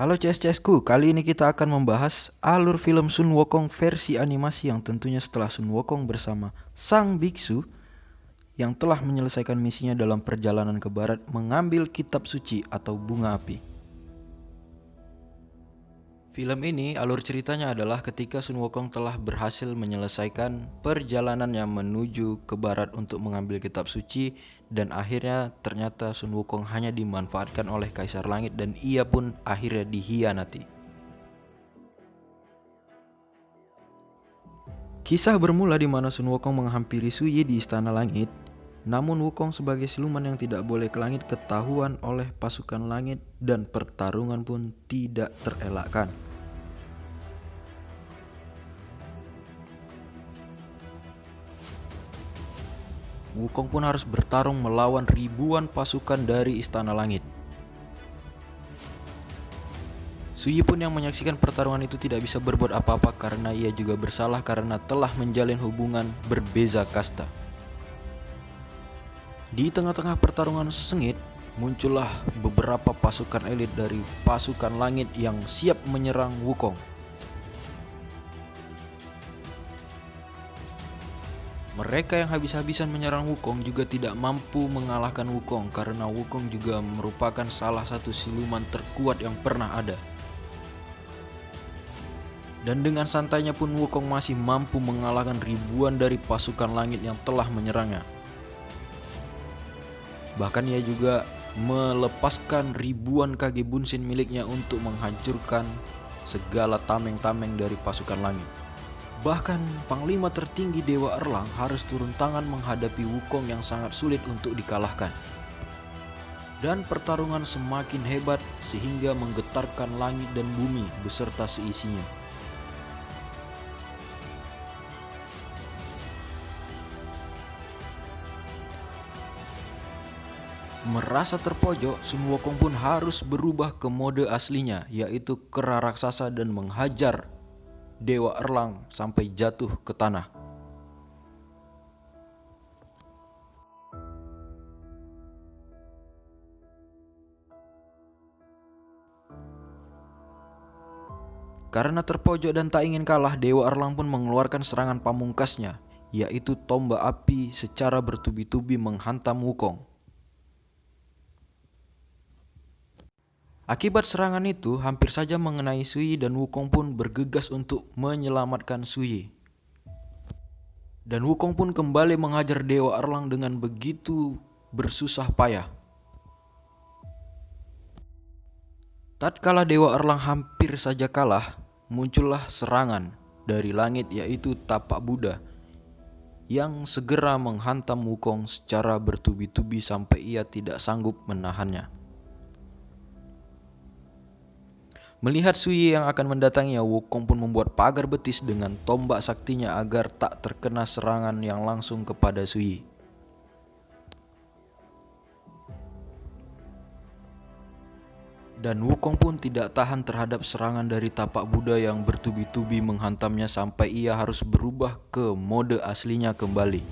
Halo CS-CS-ku, kali ini kita akan membahas alur film Sun Wukong versi animasi yang tentunya setelah Sun Wukong bersama sang biksu yang telah menyelesaikan misinya dalam perjalanan ke barat mengambil kitab suci atau bunga api. Film ini alur ceritanya adalah ketika Sun Wukong telah berhasil menyelesaikan perjalanannya menuju ke barat untuk mengambil kitab suci, dan akhirnya ternyata Sun Wukong hanya dimanfaatkan oleh Kaisar Langit dan ia pun akhirnya dihianati. Kisah bermula di mana Sun Wukong menghampiri Su Yi di Istana Langit. Namun Wukong sebagai siluman yang tidak boleh ke langit ketahuan oleh pasukan langit dan pertarungan pun tidak terelakkan. Wukong pun harus bertarung melawan ribuan pasukan dari Istana Langit. Su Yi pun yang menyaksikan pertarungan itu tidak bisa berbuat apa-apa karena ia juga bersalah karena telah menjalin hubungan berbeza kasta. Di tengah-tengah pertarungan sengit, muncullah beberapa pasukan elit dari pasukan langit yang siap menyerang Wukong. Mereka yang habis-habisan menyerang Wukong juga tidak mampu mengalahkan Wukong karena Wukong juga merupakan salah satu siluman terkuat yang pernah ada. Dan dengan santainya pun Wukong masih mampu mengalahkan ribuan dari pasukan langit yang telah menyerangnya. Bahkan ia juga melepaskan ribuan kage bunsin miliknya untuk menghancurkan segala tameng-tameng dari pasukan langit. Bahkan Panglima tertinggi Dewa Erlang harus turun tangan menghadapi Wukong yang sangat sulit untuk dikalahkan. Dan pertarungan semakin hebat sehingga menggetarkan langit dan bumi beserta seisinya. Merasa terpojok, Sun Wukong pun harus berubah ke mode aslinya, yaitu kera raksasa dan menghajar Dewa Erlang sampai jatuh ke tanah. Karena terpojok dan tak ingin kalah, Dewa Erlang pun mengeluarkan serangan pamungkasnya, yaitu tombak api secara bertubi-tubi menghantam Wukong. Akibat serangan itu hampir saja mengenai Su Yi dan Wukong pun bergegas untuk menyelamatkan Su Yi. Dan Wukong pun kembali menghajar Dewa Erlang dengan begitu bersusah payah. Tatkala Dewa Erlang hampir saja kalah, muncullah serangan dari langit yaitu tapak Buddha yang segera menghantam Wukong secara bertubi-tubi sampai ia tidak sanggup menahannya. Melihat Su Yi yang akan mendatanginya, Wukong pun membuat pagar betis dengan tombak saktinya agar tak terkena serangan yang langsung kepada Su Yi. Dan Wukong pun tidak tahan terhadap serangan dari tapak Buddha yang bertubi-tubi menghantamnya sampai ia harus berubah ke mode aslinya kembali.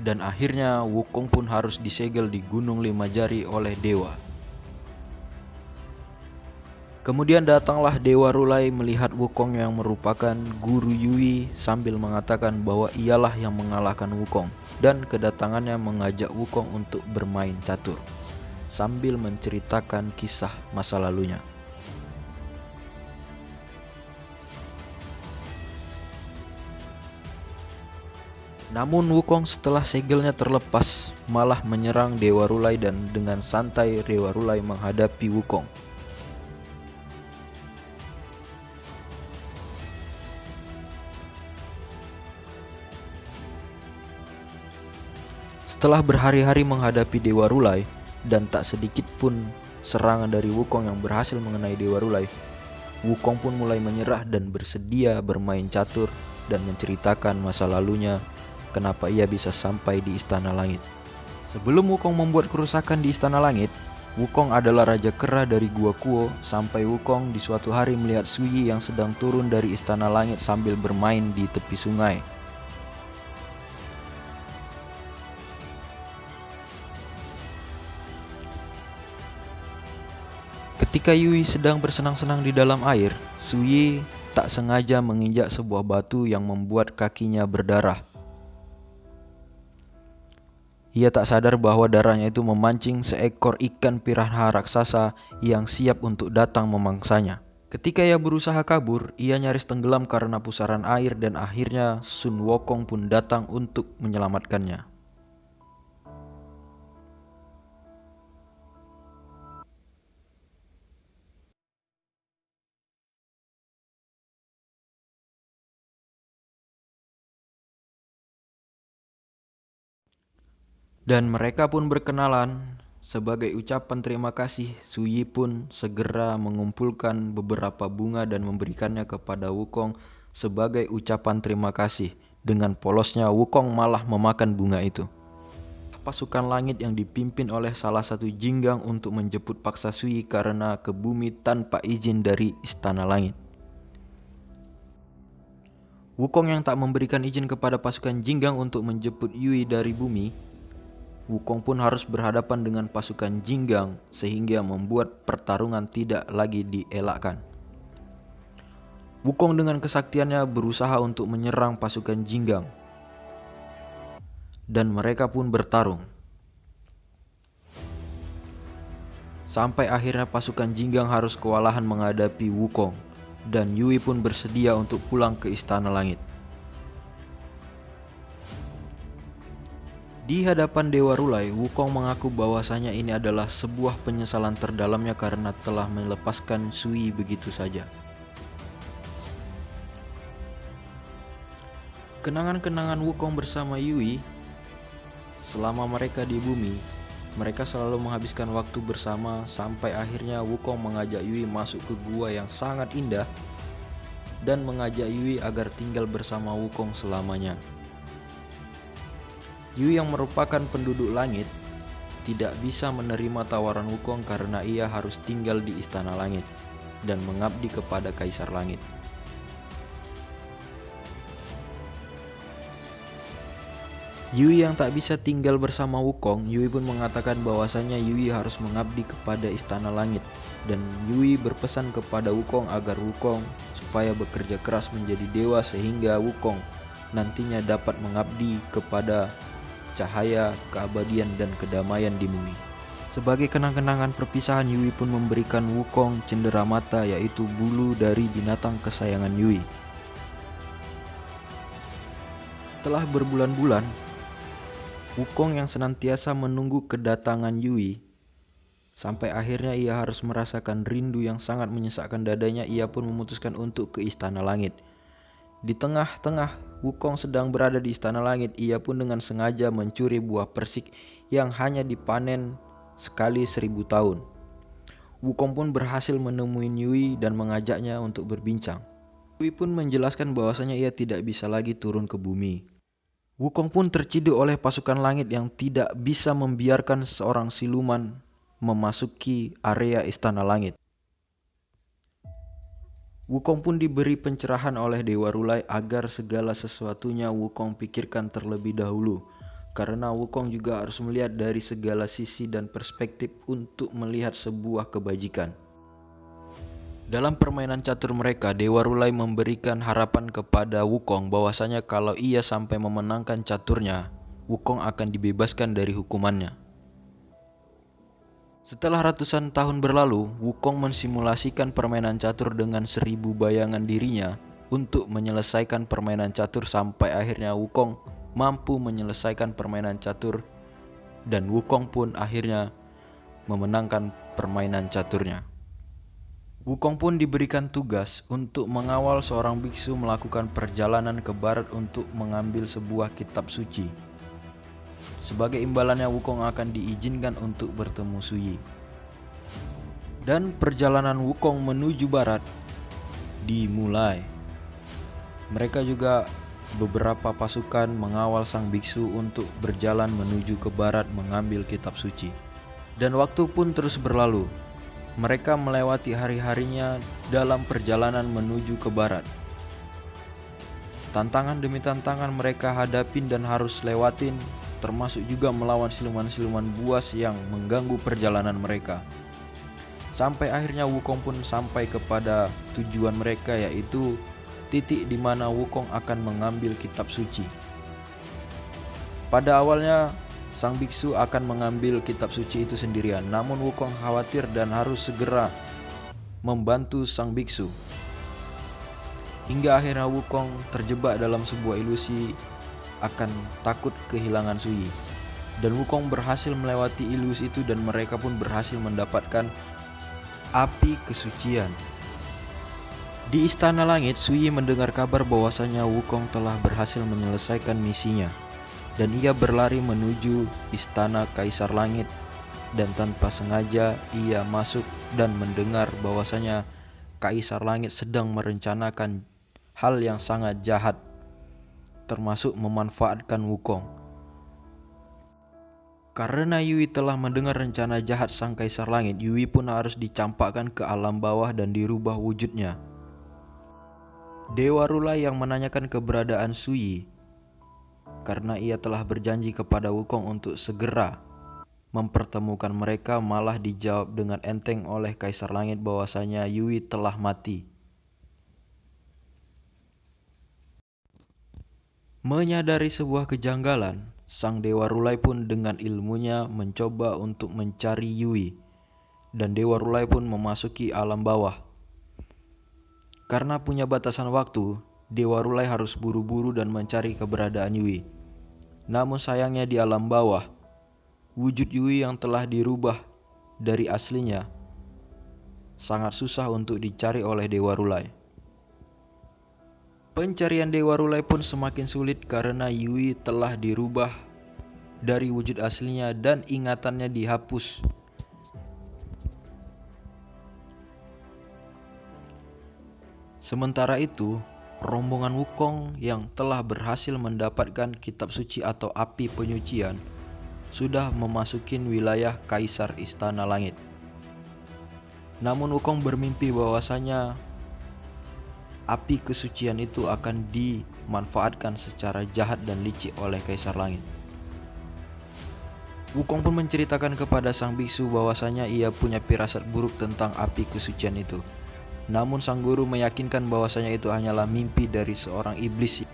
Dan akhirnya Wukong pun harus disegel di Gunung Lima Jari oleh dewa. Kemudian datanglah Dewa Rulai melihat Wukong yang merupakan guru Yui sambil mengatakan bahwa ialah yang mengalahkan Wukong, dan kedatangannya mengajak Wukong untuk bermain catur sambil menceritakan kisah masa lalunya. Namun Wukong setelah segelnya terlepas malah menyerang Dewa Rulai dan dengan santai Dewa Rulai menghadapi Wukong. Setelah berhari-hari menghadapi Dewa Rulai dan tak sedikit pun serangan dari Wukong yang berhasil mengenai Dewa Rulai, Wukong pun mulai menyerah dan bersedia bermain catur dan menceritakan masa lalunya, kenapa ia bisa sampai di Istana Langit. Sebelum Wukong membuat kerusakan di Istana Langit, Wukong adalah Raja Kera dari Gua Kuo sampai Wukong di suatu hari melihat Su Yi yang sedang turun dari Istana Langit sambil bermain di tepi sungai. Ketika Yui sedang bersenang-senang di dalam air, Suyi tak sengaja menginjak sebuah batu yang membuat kakinya berdarah. Ia tak sadar bahwa darahnya itu memancing seekor ikan piranha raksasa yang siap untuk datang memangsanya. Ketika ia berusaha kabur, ia nyaris tenggelam karena pusaran air dan akhirnya Sun Wukong pun datang untuk menyelamatkannya. Dan mereka pun berkenalan. Sebagai ucapan terima kasih, Suyi pun segera mengumpulkan beberapa bunga dan memberikannya kepada Wukong sebagai ucapan terima kasih. Dengan polosnya, Wukong malah memakan bunga itu. Pasukan langit yang dipimpin oleh salah satu Jinggang untuk menjemput paksa Suyi karena ke bumi tanpa izin dari Istana Langit. Wukong yang tak memberikan izin kepada pasukan Jinggang untuk menjemput Yui dari bumi, Wukong pun harus berhadapan dengan pasukan Jinggang sehingga membuat pertarungan tidak lagi dielakkan. Wukong dengan kesaktiannya berusaha untuk menyerang pasukan Jinggang, dan mereka pun bertarung. Sampai akhirnya pasukan Jinggang harus kewalahan menghadapi Wukong, dan Yui pun bersedia untuk pulang ke Istana Langit. Di hadapan Dewa Rulai, Wukong mengaku bahwasanya ini adalah sebuah penyesalan terdalamnya karena telah melepaskan Suyi begitu saja. Kenangan-kenangan Wukong bersama Yui selama mereka di bumi, mereka selalu menghabiskan waktu bersama sampai akhirnya Wukong mengajak Yui masuk ke gua yang sangat indah dan mengajak Yui agar tinggal bersama Wukong selamanya. Yui yang merupakan penduduk langit tidak bisa menerima tawaran Wukong karena ia harus tinggal di Istana Langit dan mengabdi kepada Kaisar Langit. Yui yang tak bisa tinggal bersama Wukong, Yui pun mengatakan bahwasanya Yui harus mengabdi kepada Istana Langit, dan Yui berpesan kepada Wukong agar Wukong supaya bekerja keras menjadi dewa sehingga Wukong nantinya dapat mengabdi kepada cahaya, keabadian, dan kedamaian di bumi. Sebagai kenang-kenangan perpisahan, Yui pun memberikan Wukong cenderamata, yaitu bulu dari binatang kesayangan Yui. Setelah berbulan-bulan, Wukong yang senantiasa menunggu kedatangan Yui, sampai akhirnya ia harus merasakan rindu yang sangat menyesakkan dadanya, ia pun memutuskan untuk ke Istana Langit. Di tengah-tengah Wukong sedang berada di Istana Langit, ia pun dengan sengaja mencuri buah persik yang hanya dipanen sekali 1000 tahun. Wukong pun berhasil menemui Yui dan mengajaknya untuk berbincang. Yui pun menjelaskan bahwasanya ia tidak bisa lagi turun ke bumi. Wukong pun terciduk oleh pasukan langit yang tidak bisa membiarkan seorang siluman memasuki area Istana Langit. Wukong pun diberi pencerahan oleh Dewa Rulai agar segala sesuatunya Wukong pikirkan terlebih dahulu, karena Wukong juga harus melihat dari segala sisi dan perspektif untuk melihat sebuah kebajikan. Dalam permainan catur mereka, Dewa Rulai memberikan harapan kepada Wukong bahwasanya kalau ia sampai memenangkan caturnya, Wukong akan dibebaskan dari hukumannya. Setelah ratusan tahun berlalu, Wukong mensimulasikan permainan catur dengan 1000 bayangan dirinya untuk menyelesaikan permainan catur sampai akhirnya Wukong mampu menyelesaikan permainan catur dan Wukong pun akhirnya memenangkan permainan caturnya. Wukong pun diberikan tugas untuk mengawal seorang biksu melakukan perjalanan ke barat untuk mengambil sebuah kitab suci. Sebagai imbalannya, Wukong akan diizinkan untuk bertemu Suyi. Dan perjalanan Wukong menuju barat dimulai. Mereka juga beberapa pasukan mengawal sang biksu untuk berjalan menuju ke barat mengambil kitab suci. Dan waktu pun terus berlalu. Mereka melewati hari-harinya dalam perjalanan menuju ke barat. Tantangan demi tantangan mereka hadapin dan harus lewatin, termasuk juga melawan siluman-siluman buas yang mengganggu perjalanan mereka. Sampai akhirnya Wukong pun sampai kepada tujuan mereka, yaitu titik di mana Wukong akan mengambil kitab suci. Pada awalnya sang biksu akan mengambil kitab suci itu sendirian, namun Wukong khawatir dan harus segera membantu sang biksu. Hingga akhirnya Wukong terjebak dalam sebuah ilusi akan takut kehilangan Sui. Dan Wukong berhasil melewati ilusi itu dan mereka pun berhasil mendapatkan api kesucian. Di Istana Langit, Sui mendengar kabar bahwasanya Wukong telah berhasil menyelesaikan misinya. Dan ia berlari menuju Istana Kaisar Langit. Dan tanpa sengaja ia masuk dan mendengar bahwasanya Kaisar Langit sedang merencanakan hal yang sangat jahat, termasuk memanfaatkan Wukong. Karena Yui telah mendengar rencana jahat sang Kaisar Langit, Yui pun harus dicampakkan ke alam bawah dan dirubah wujudnya. Dewa Rulai yang menanyakan keberadaan Sui karena ia telah berjanji kepada Wukong untuk segera mempertemukan mereka, malah dijawab dengan enteng oleh Kaisar Langit bahwasanya Yui telah mati. Menyadari sebuah kejanggalan, sang Dewa Rulai pun dengan ilmunya mencoba untuk mencari Yui, dan Dewa Rulai pun memasuki alam bawah. Karena punya batasan waktu, Dewa Rulai harus buru-buru dan mencari keberadaan Yui. Namun sayangnya di alam bawah, wujud Yui yang telah dirubah dari aslinya sangat susah untuk dicari oleh Dewa Rulai. Pencarian Dewa Rulai pun semakin sulit karena Yui telah dirubah dari wujud aslinya dan ingatannya dihapus. Sementara itu, rombongan Wukong yang telah berhasil mendapatkan kitab suci atau api penyucian sudah memasuki wilayah Kaisar Istana Langit. Namun Wukong bermimpi bahwasanya api kesucian itu akan dimanfaatkan secara jahat dan licik oleh Kaisar Langit. Wukong pun menceritakan kepada sang biksu bahwasanya ia punya firasat buruk tentang api kesucian itu. Namun sang guru meyakinkan bahwasanya itu hanyalah mimpi dari seorang iblis.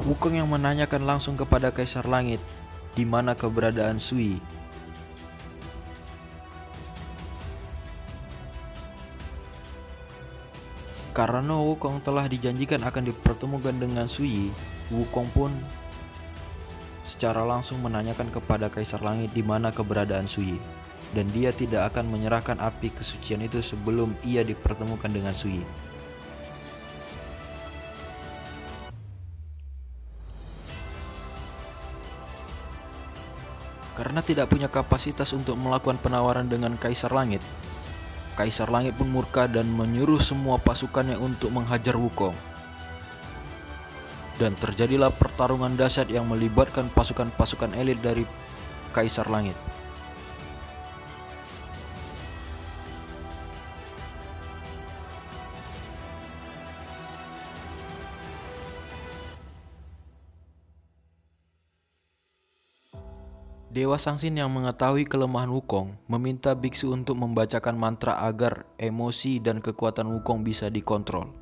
Wukong yang menanyakan langsung kepada Kaisar Langit di mana keberadaan Sui. Karena Wukong telah dijanjikan akan dipertemukan dengan Sui, Wukong pun secara langsung menanyakan kepada Kaisar Langit di mana keberadaan Sui, dan dia tidak akan menyerahkan api kesucian itu sebelum ia dipertemukan dengan Sui. Karena tidak punya kapasitas untuk melakukan penawaran dengan Kaisar Langit, Kaisar Langit pun murka dan menyuruh semua pasukannya untuk menghajar Wukong. Dan terjadilah pertarungan dahsyat yang melibatkan pasukan-pasukan elit dari Kaisar Langit. Dewa Sangsin yang mengetahui kelemahan Wukong meminta biksu untuk membacakan mantra agar emosi dan kekuatan Wukong bisa dikontrol.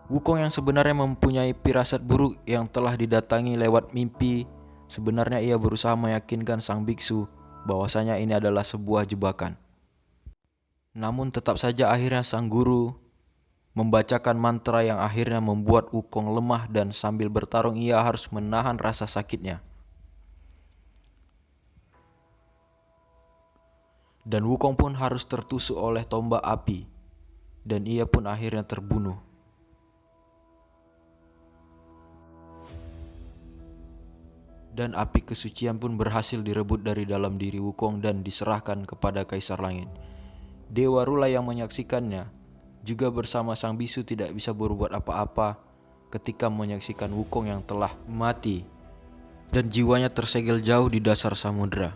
Wukong yang sebenarnya mempunyai firasat buruk yang telah didatangi lewat mimpi, sebenarnya ia berusaha meyakinkan sang biksu bahwasanya ini adalah sebuah jebakan. Namun tetap saja akhirnya sang guru membacakan mantra yang akhirnya membuat Wukong lemah dan sambil bertarung ia harus menahan rasa sakitnya. Dan Wukong pun harus tertusuk oleh tombak api dan ia pun akhirnya terbunuh. Dan api kesucian pun berhasil direbut dari dalam diri Wukong dan diserahkan kepada Kaisar Langit. Dewa Rulai yang menyaksikannya juga bersama sang bisu tidak bisa berbuat apa-apa ketika menyaksikan Wukong yang telah mati dan jiwanya tersegel jauh di dasar samudera.